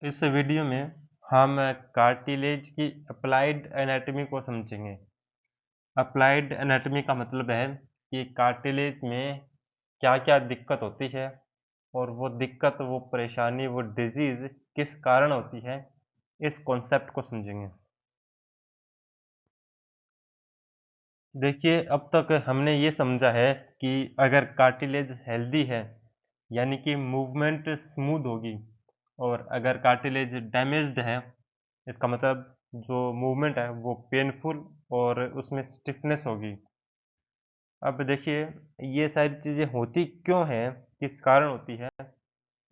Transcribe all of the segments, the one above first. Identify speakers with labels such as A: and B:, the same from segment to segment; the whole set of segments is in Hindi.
A: इस वीडियो में हम कार्टिलेज की अप्लाइड एनाटॉमी को समझेंगे। अप्लाइड एनाटॉमी का मतलब है कि कार्टिलेज में क्या-क्या दिक्कत होती है और वो दिक्कत, वो परेशानी, वो डिजीज़ किस कारण होती है, इस कॉन्सेप्ट को समझेंगे। देखिए, अब तक हमने ये समझा है कि अगर कार्टिलेज हेल्दी है, यानी कि मूवमेंट स्मूथ होगी, और अगर कार्टिलेज डैमेज्ड है, इसका मतलब जो मूवमेंट है वो पेनफुल और उसमें स्टिफनेस होगी। अब देखिए, ये सारी चीज़ें होती क्यों हैं, किस कारण होती है,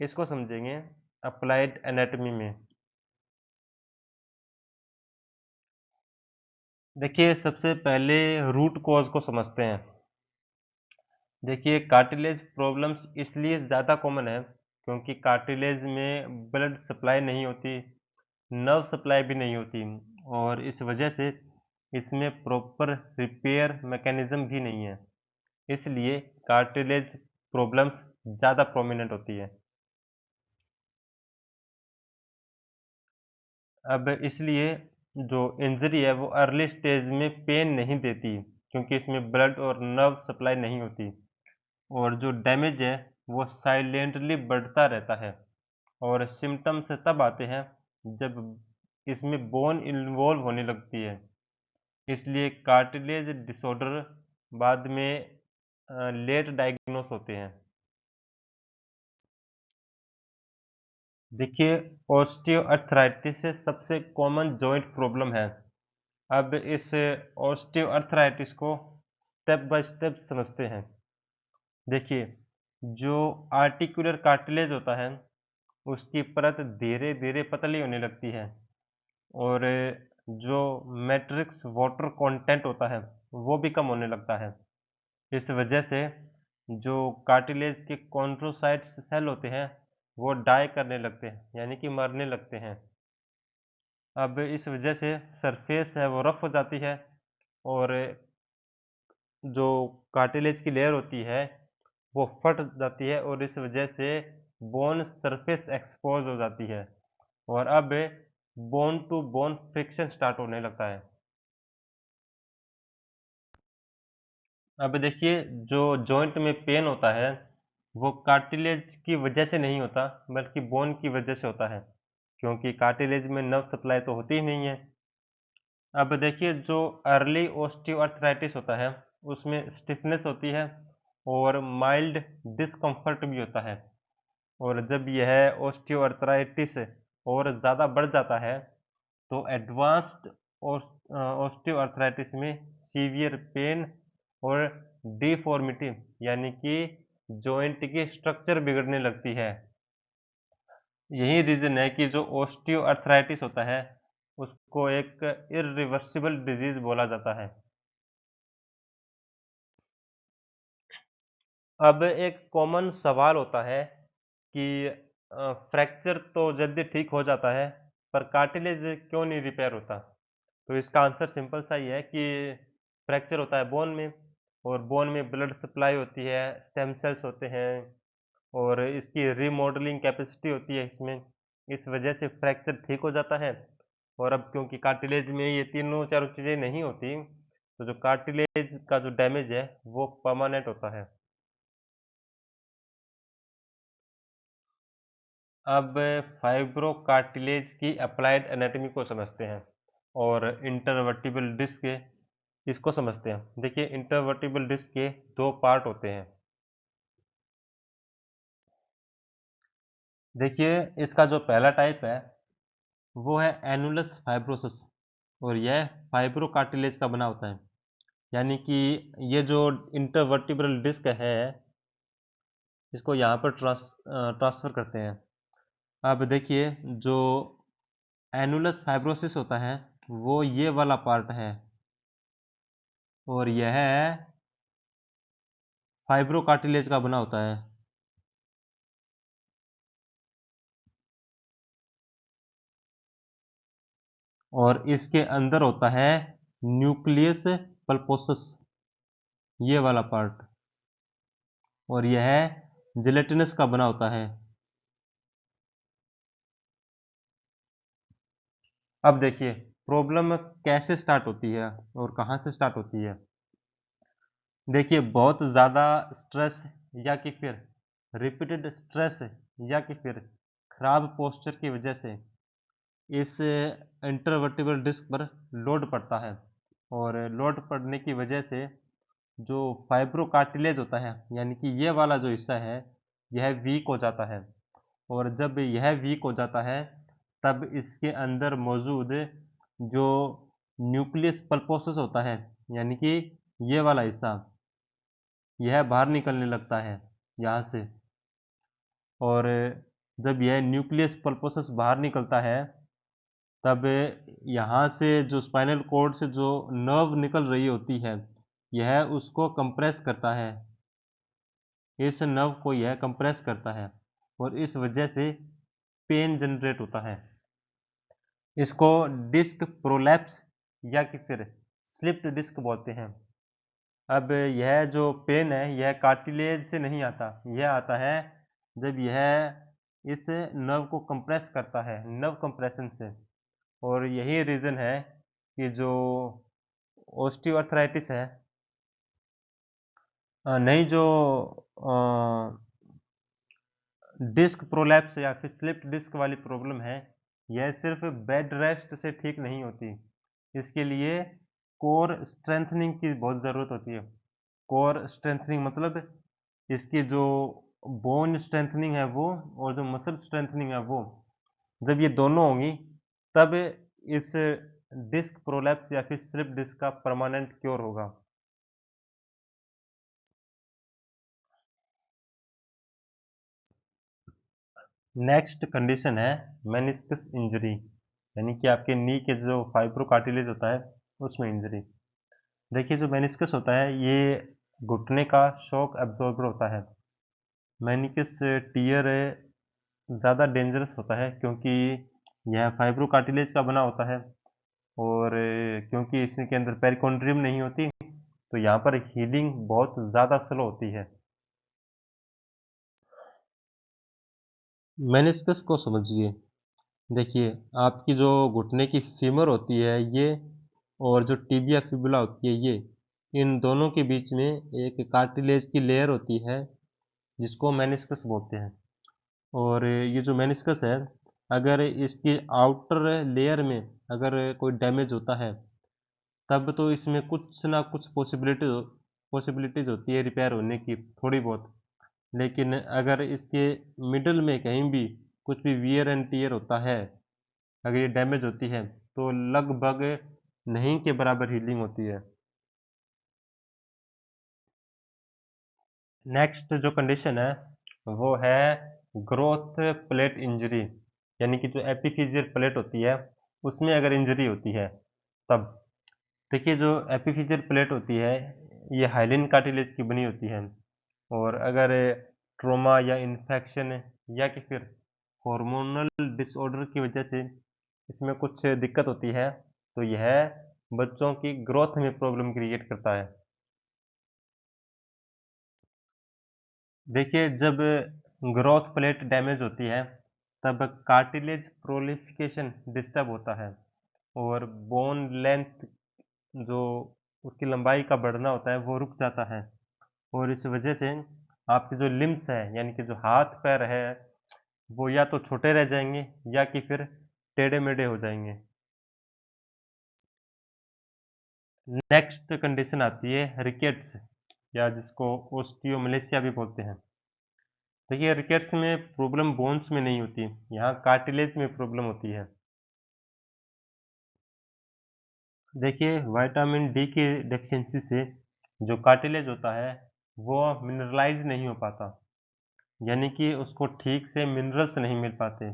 A: इसको समझेंगे अप्लाइड एनाटॉमी में। देखिए, सबसे पहले रूट कॉज़ को समझते हैं। देखिए, कार्टिलेज प्रॉब्लम्स इसलिए ज़्यादा कॉमन है क्योंकि कार्टिलेज में ब्लड सप्लाई नहीं होती, नर्व सप्लाई भी नहीं होती, और इस वजह से इसमें प्रॉपर रिपेयर मैकेनिज्म भी नहीं है। इसलिए कार्टिलेज प्रॉब्लम्स ज़्यादा प्रोमिनेंट होती है। अब इसलिए जो इंजरी है वो अर्ली स्टेज में पेन नहीं देती क्योंकि इसमें ब्लड और नर्व सप्लाई नहीं होती, और जो डैमेज है वो साइलेंटली बढ़ता रहता है, और सिम्टम्स तब आते हैं जब इसमें बोन इन्वॉल्व होने लगती है। इसलिए कार्टिलेज डिसऑर्डर बाद में लेट डायग्नोस होते हैं। देखिए, ऑस्टियोआर्थराइटिस सबसे कॉमन जॉइंट प्रॉब्लम है। अब इस ऑस्टियोआर्थराइटिस को स्टेप बाय स्टेप समझते हैं। देखिए, जो आर्टिकुलर कार्टिलेज होता है उसकी परत धीरे धीरे पतली होने लगती है, और जो मैट्रिक्स वाटर कंटेंट होता है वो भी कम होने लगता है। इस वजह से जो कार्टिलेज के कॉन्ड्रोसाइट्स सेल होते हैं वो डाई करने लगते हैं, यानी कि मरने लगते हैं। अब इस वजह से सरफेस है वो रफ हो जाती है, और जो कार्टिलेज की लेयर होती है वो फट जाती है, और इस वजह से बोन सरफेस एक्सपोज हो जाती है, और अब bone to bone friction start होने लगता है। अब देखिए, जो जॉइंट में पेन होता है वो कार्टिलेज की वजह से नहीं होता, बल्कि बोन की वजह से होता है, क्योंकि कार्टिलेज में नर्व सप्लाई तो होती ही नहीं है। अब देखिए, जो अर्ली ओस्टियोआर्थराइटिस होता है उसमें स्टिफनेस होती है और माइल्ड डिस्कम्फर्ट भी होता है, और जब यह ओस्टियोआर्थराइटिस और ज़्यादा बढ़ जाता है तो एडवांस्ड ओस्टियोआर्थराइटिस में सीवियर पेन और डिफॉर्मिटी, यानी कि जॉइंट की स्ट्रक्चर बिगड़ने लगती है। यही रीज़न है कि जो ओस्टियोआर्थराइटिस होता है उसको एक इर्रिवर्सिबल डिजीज़ बोला जाता है। अब एक कॉमन सवाल होता है कि फ्रैक्चर तो जल्दी ठीक हो जाता है, पर कार्टिलेज क्यों नहीं रिपेयर होता? तो इसका आंसर सिंपल सा ही है कि फ्रैक्चर होता है बोन में, और बोन में ब्लड सप्लाई होती है, स्टेम सेल्स होते हैं, और इसकी रीमॉडलिंग कैपेसिटी होती है इसमें। इस वजह से फ्रैक्चर ठीक हो जाता है, और अब क्योंकि कार्टिलेज में ये तीनों चारों चीज़ें नहीं होती, तो जो कार्टिलेज का जो डैमेज है वो परमानेंट होता है। अब फाइब्रोकार्टिलेज की अप्लाइड एनाटॉमी को समझते हैं, और इंटरवर्टिबल डिस्क इसको समझते हैं। देखिए, इंटरवर्टिबल डिस्क के दो पार्ट होते हैं। देखिए, इसका जो पहला टाइप है वो है एनुलस फाइब्रोसिस, और यह फाइब्रोकार्टिलेज का बना होता है। यानी कि ये जो इंटरवर्टिबल डिस्क है इसको यहाँ पर ट्रांसफर करते हैं। अब देखिए, जो एनुलस फाइब्रोसिस होता है वो ये वाला पार्ट है, और यह फाइब्रोकार्टिलेज का बना होता है। और इसके अंदर होता है न्यूक्लियस पल्पोसस, ये वाला पार्ट, और यह जिलेटिनस का बना होता है। अब देखिए प्रॉब्लम कैसे स्टार्ट होती है और कहाँ से स्टार्ट होती है। देखिए बहुत ज़्यादा स्ट्रेस या कि फिर रिपीटेड स्ट्रेस या कि फिर खराब पोस्चर की वजह से इस इंटरवर्टिबल डिस्क पर लोड पड़ता है, और लोड पड़ने की वजह से जो फाइब्रोकार्टिलेज होता है यानी कि ये वाला जो हिस्सा है यह वीक हो जाता है। और जब यह वीक हो जाता है तब इसके अंदर मौजूद जो न्यूक्लियस पल्पोसस होता है यानी कि ये वाला हिस्सा, यह बाहर निकलने लगता है यहाँ से। और जब यह न्यूक्लियस पल्पोसस बाहर निकलता है तब यहाँ से जो स्पाइनल कॉर्ड से जो नर्व निकल रही होती है यह उसको कंप्रेस करता है, इस नर्व को यह कंप्रेस करता है और इस वजह से पेन जनरेट होता है। इसको डिस्क प्रोलैप्स या कि फिर स्लिप्ड डिस्क बोलते हैं। अब यह जो पेन है यह कार्टिलेज से नहीं आता, यह आता है जब यह इस नर्व को कंप्रेस करता है, नर्व कंप्रेशन से। और यही रीज़न है कि जो ओस्टियोआर्थराइटिस है, नहीं जो डिस्क प्रोलैप्स या फिर स्लिप डिस्क वाली प्रॉब्लम है, यह सिर्फ बेड रेस्ट से ठीक नहीं होती। इसके लिए कोर स्ट्रेंथनिंग की बहुत ज़रूरत होती है। कोर स्ट्रेंथनिंग मतलब इसकी जो बोन स्ट्रेंथनिंग है वो और जो मसल स्ट्रेंथनिंग है वो, जब ये दोनों होंगी तब इस डिस्क प्रोलैप्स या फिर स्लिप डिस्क का परमानेंट क्योर होगा। नेक्स्ट कंडीशन है मेनिस्कस इंजरी, यानी कि आपके नी के जो फाइब्रोकार्टिलेज होता है उसमें इंजरी। देखिए जो मेनिस्कस होता है ये घुटने का शॉक एब्जॉर्बर होता है। मेनिकस टीयर ज़्यादा डेंजरस होता है क्योंकि यह फाइब्रोकार्टिलेज का बना होता है, और क्योंकि इसके अंदर पेरिकोन्ड्रियम नहीं होती तो यहाँ पर हीलिंग बहुत ज़्यादा स्लो होती है। मेनिस्कस को समझिए। देखिए आपकी जो घुटने की फीमर होती है ये, और जो टिबिया फिबुला होती है ये, इन दोनों के बीच में एक कार्टिलेज की लेयर होती है जिसको मेनिस्कस बोलते हैं। और ये जो मेनिस्कस है, अगर इसकी आउटर लेयर में अगर कोई डैमेज होता है तब तो इसमें कुछ ना कुछ पॉसिबिलिटीज होती है रिपेयर होने की थोड़ी बहुत। लेकिन अगर इसके मिडल में कहीं भी कुछ भी वियर एंड टीयर होता है, अगर ये डैमेज होती है तो लगभग नहीं के बराबर हीलिंग होती है। नेक्स्ट जो कंडीशन है वो है ग्रोथ प्लेट इंजरी, यानी कि जो एपिफिजियल प्लेट होती है उसमें अगर इंजरी होती है तब। देखिए जो एपिफिजियल प्लेट होती है ये हाइलिन कार्टिलेज की बनी होती है, और अगर ट्रोमा या इन्फेक्शन या कि फिर हार्मोनल डिसऑर्डर की वजह से इसमें कुछ दिक्कत होती है तो यह बच्चों की ग्रोथ में प्रॉब्लम क्रिएट करता है। देखिए जब ग्रोथ प्लेट डैमेज होती है तब कार्टिलेज प्रोलिफिकेशन डिस्टर्ब होता है, और बोन लेंथ जो उसकी लंबाई का बढ़ना होता है वो रुक जाता है। और इस वजह से आपके जो लिम्स है यानी कि जो हाथ पैर है वो या तो छोटे रह जाएंगे या कि फिर टेढ़े मेढ़े हो जाएंगे। नेक्स्ट कंडीशन आती है रिकेट्स, या जिसको ओस्टियोमलेशिया भी बोलते हैं। देखिए रिकेट्स में प्रॉब्लम बोन्स में नहीं होती, यहाँ कार्टिलेज में प्रॉब्लम होती है। देखिए विटामिन डी की डेफिशिएंसी से जो कार्टिलेज होता है वो मिनरलाइज नहीं हो पाता, यानी कि उसको ठीक से मिनरल्स नहीं मिल पाते।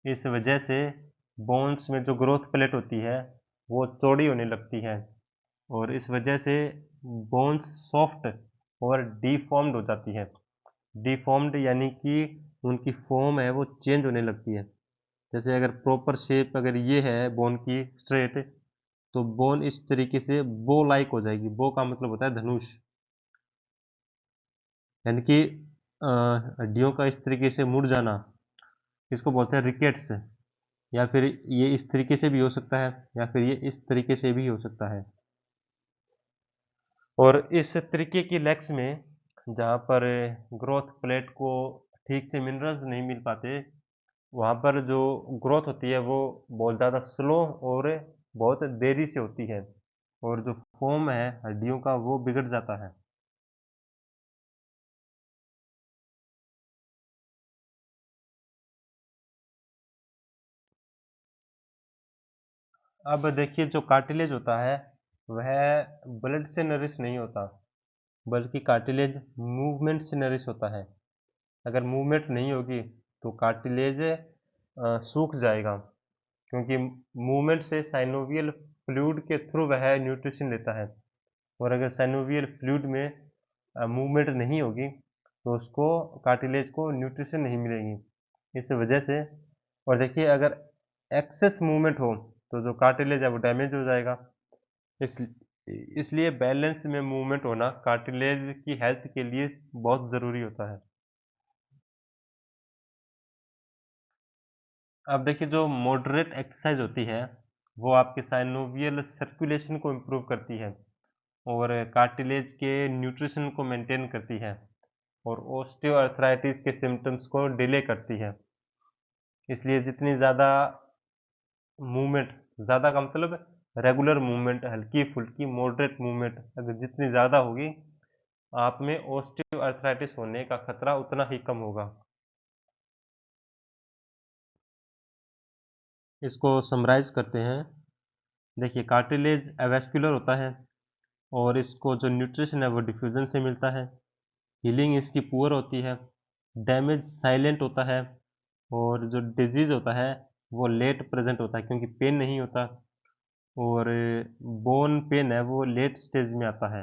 A: इस वजह से बोन्स में जो ग्रोथ प्लेट होती है वो चौड़ी होने लगती है, और इस वजह से बोन्स सॉफ्ट और डीफॉर्म्ड हो जाती है। डीफॉर्म्ड यानी कि उनकी फॉर्म है वो चेंज होने लगती है। जैसे अगर प्रॉपर शेप अगर ये है बोन की स्ट्रेट, तो बोन इस तरीके से बो लाइक हो जाएगी। बो का मतलब होता है धनुष, यानी कि हड्डियों का इस तरीके से मुड़ जाना, इसको बोलते हैं रिकेट्स। या फिर ये इस तरीके से भी हो सकता है, या फिर ये इस तरीके से भी हो सकता है। और इस तरीके की लेग्स में जहाँ पर ग्रोथ प्लेट को ठीक से मिनरल्स नहीं मिल पाते, वहाँ पर जो ग्रोथ होती है वो बहुत ज़्यादा स्लो और बहुत देरी से होती है, और जो फॉर्म है हड्डियों का वो बिगड़ जाता है। अब देखिए, जो कार्टिलेज होता है वह ब्लड से नरिश नहीं होता, बल्कि कार्टिलेज मूवमेंट से नरिश होता है। अगर मूवमेंट नहीं होगी तो कार्टिलेज सूख जाएगा, क्योंकि मूवमेंट से साइनोवियल फ्लूइड के थ्रू वह न्यूट्रिशन लेता है। और अगर साइनोवियल फ्लूइड में मूवमेंट नहीं होगी तो उसको कार्टिलेज को न्यूट्रिशन नहीं मिलेगी, इस वजह से। और देखिए, अगर एक्सेस मूवमेंट हो तो जो कार्टिलेज है वो डैमेज हो जाएगा। इस इसलिए बैलेंस में मूवमेंट होना कार्टिलेज की हेल्थ के लिए बहुत ज़रूरी होता है। अब देखिए, जो मॉडरेट एक्सरसाइज होती है वो आपके साइनोवियल सर्कुलेशन को इम्प्रूव करती है, और कार्टिलेज के न्यूट्रिशन को मेंटेन करती है, और ओस्टियोआर्थराइटिस के सिम्टम्स को डिले करती है। इसलिए जितनी ज़्यादा मूवमेंट, ज़्यादा का मतलब रेगुलर मूवमेंट, हल्की फुल्की मॉडरेट मूवमेंट अगर जितनी ज़्यादा होगी, आप में ओस्टियोआर्थराइटिस होने का खतरा उतना ही कम होगा। इसको समराइज करते हैं। देखिए, कार्टिलेज एवेस्कुलर होता है, और इसको जो न्यूट्रिशन है वो डिफ्यूजन से मिलता है। हीलिंग इसकी पुअर होती है। डैमेज साइलेंट होता है, और जो डिजीज होता है वो लेट प्रेजेंट होता है, क्योंकि पेन नहीं होता। और बोन पेन है वो लेट स्टेज में आता है।